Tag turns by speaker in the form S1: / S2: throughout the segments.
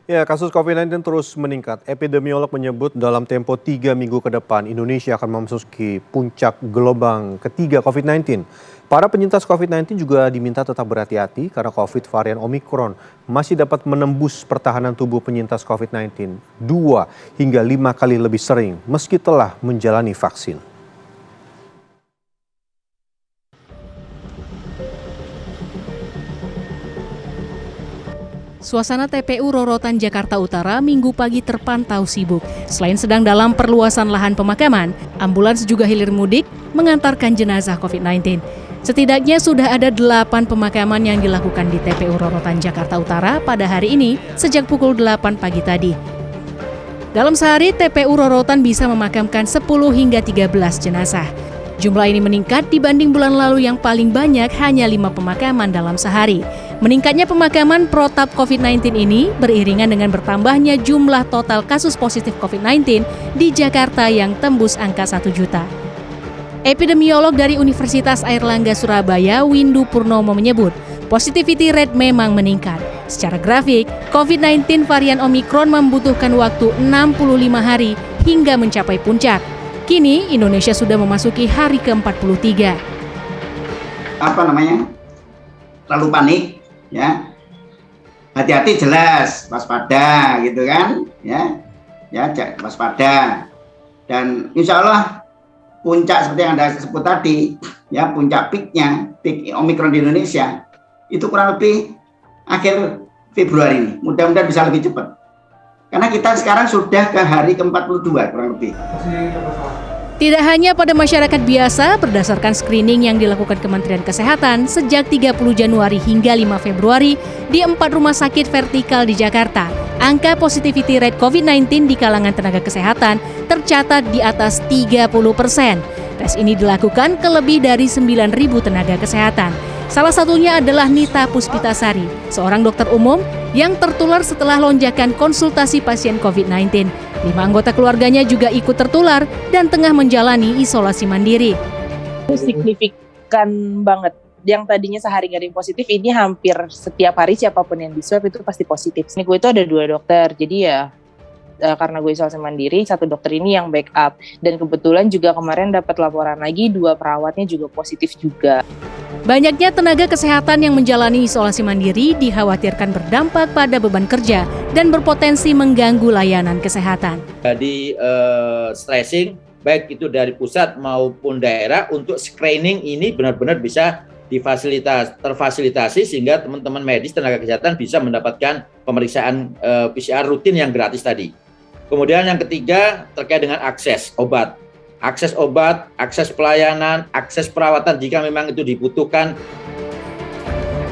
S1: Ya, kasus COVID-19 terus meningkat. Epidemiolog menyebut dalam tempo 3 minggu ke depan, Indonesia akan memasuki puncak gelombang ketiga COVID-19. Para penyintas COVID-19 juga diminta tetap berhati-hati karena COVID varian Omicron masih dapat menembus pertahanan tubuh penyintas COVID-19 2 hingga 5 kali lebih sering meski telah menjalani vaksin.
S2: Suasana TPU Rorotan Jakarta Utara Minggu pagi terpantau sibuk. Selain sedang dalam perluasan lahan pemakaman, ambulans juga hilir mudik mengantarkan jenazah COVID-19. Setidaknya sudah ada 8 pemakaman yang dilakukan di TPU Rorotan Jakarta Utara pada hari ini sejak pukul 8 pagi tadi. Dalam sehari, TPU Rorotan bisa memakamkan 10 hingga 13 jenazah. Jumlah ini meningkat dibanding bulan lalu yang paling banyak hanya 5 pemakaman dalam sehari. Meningkatnya pemakaman protap COVID-19 ini beriringan dengan bertambahnya jumlah total kasus positif COVID-19 di Jakarta yang tembus angka 1 juta. Epidemiolog dari Universitas Airlangga Surabaya, Windu Purnomo menyebut, positivity rate memang meningkat. Secara grafik, COVID-19 varian Omicron membutuhkan waktu 65 hari hingga mencapai puncak. Kini Indonesia sudah memasuki hari ke-43.
S3: Terlalu panik, ya. Hati-hati jelas, waspada gitu kan, ya waspada. Dan insya Allah puncak seperti yang Anda sebut tadi, ya puncak peak Omicron di Indonesia itu kurang lebih akhir Februari ini. Mudah-mudahan bisa lebih cepat. Karena kita sekarang sudah ke hari ke-42 kurang lebih.
S2: Tidak hanya pada masyarakat biasa, berdasarkan screening yang dilakukan Kementerian Kesehatan sejak 30 Januari hingga 5 Februari di 4 rumah sakit vertikal di Jakarta, angka positivity rate COVID-19 di kalangan tenaga kesehatan tercatat di atas 30%. Tes ini dilakukan ke lebih dari 9.000 tenaga kesehatan. Salah satunya adalah Nita Puspitasari, seorang dokter umum yang tertular setelah lonjakan konsultasi pasien COVID-19. 5 anggota keluarganya juga ikut tertular dan tengah menjalani isolasi mandiri.
S4: Itu signifikan banget. Yang tadinya sehari nggak ada yang positif, ini hampir setiap hari siapapun yang diswab itu pasti positif. Ini gue itu ada 2 dokter, jadi ya karena gue isolasi mandiri, 1 dokter ini yang backup. Dan kebetulan juga kemarin dapat laporan lagi 2 perawatnya juga positif juga.
S2: Banyaknya tenaga kesehatan yang menjalani isolasi mandiri dikhawatirkan berdampak pada beban kerja dan berpotensi mengganggu layanan kesehatan.
S5: Jadi stressing baik itu dari pusat maupun daerah untuk screening ini benar-benar bisa terfasilitasi sehingga teman-teman medis tenaga kesehatan bisa mendapatkan pemeriksaan PCR rutin yang gratis tadi. Kemudian yang ketiga terkait dengan akses obat, akses pelayanan, akses perawatan jika memang itu dibutuhkan.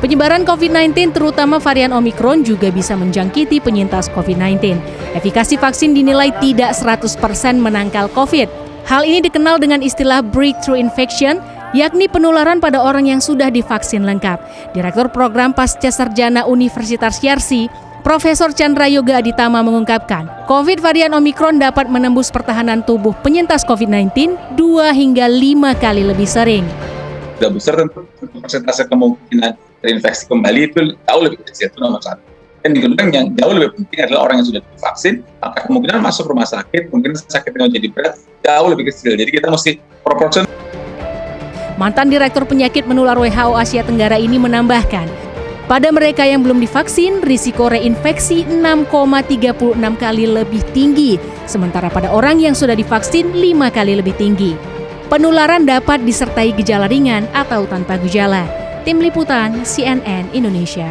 S2: Penyebaran COVID-19 terutama varian Omicron juga bisa menjangkiti penyintas COVID-19. Efikasi vaksin dinilai tidak 100% menangkal COVID. Hal ini dikenal dengan istilah breakthrough infection, yakni penularan pada orang yang sudah divaksin lengkap. Direktur Program Pasca Sarjana Universitas Yarsi, Profesor Chandra Yoga Aditama mengungkapkan, COVID varian Omicron dapat menembus pertahanan tubuh penyintas COVID-19 2 hingga 5 kali lebih sering.
S6: Sudah besar tentu persentase kemungkinan terinfeksi kembali itu jauh lebih kecil, itu nomor 1. Dan kedua yang jauh lebih penting adalah orang yang sudah divaksin, maka kemungkinan masuk rumah sakit, mungkin sakitnya menjadi berat, jauh lebih kecil. Jadi kita mesti proporsional.
S2: Mantan Direktur Penyakit Menular WHO Asia Tenggara ini menambahkan, pada mereka yang belum divaksin, risiko reinfeksi 6,36 kali lebih tinggi, sementara pada orang yang sudah divaksin 5 kali lebih tinggi. Penularan dapat disertai gejala ringan atau tanpa gejala. Tim Liputan CNN Indonesia.